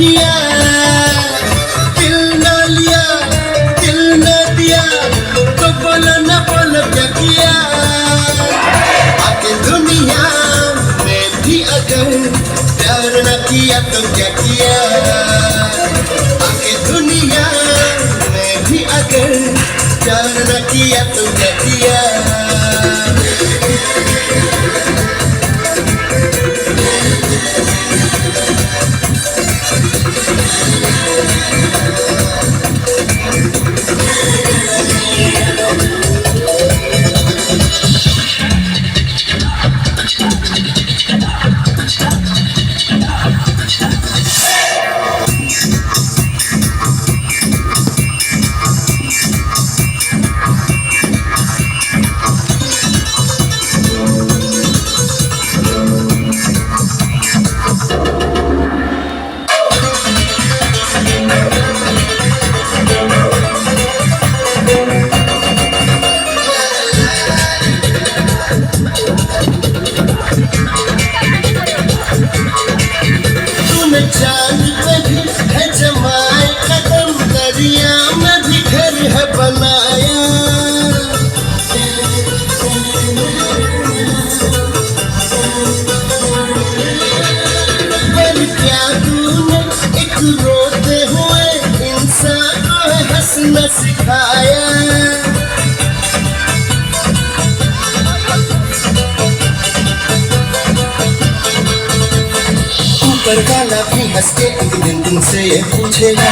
किया, दिल न लिया, दिल न दिया, तो बोलो न बोलो क्या किया। आके दुनिया में भी अगर प्यार न किया तो क्या किया। आके दुनिया में भी अगर प्यार न किया तो क्या किया। चांद पे भी है जमाए कदम, दरिया में भी घर है बनाया। पर क्या तूने एक रोते हुए इंसान को है हंसना सिखाया। ऊपर वाला भी हंस के एक दिन तुमसे ये पूछेगा,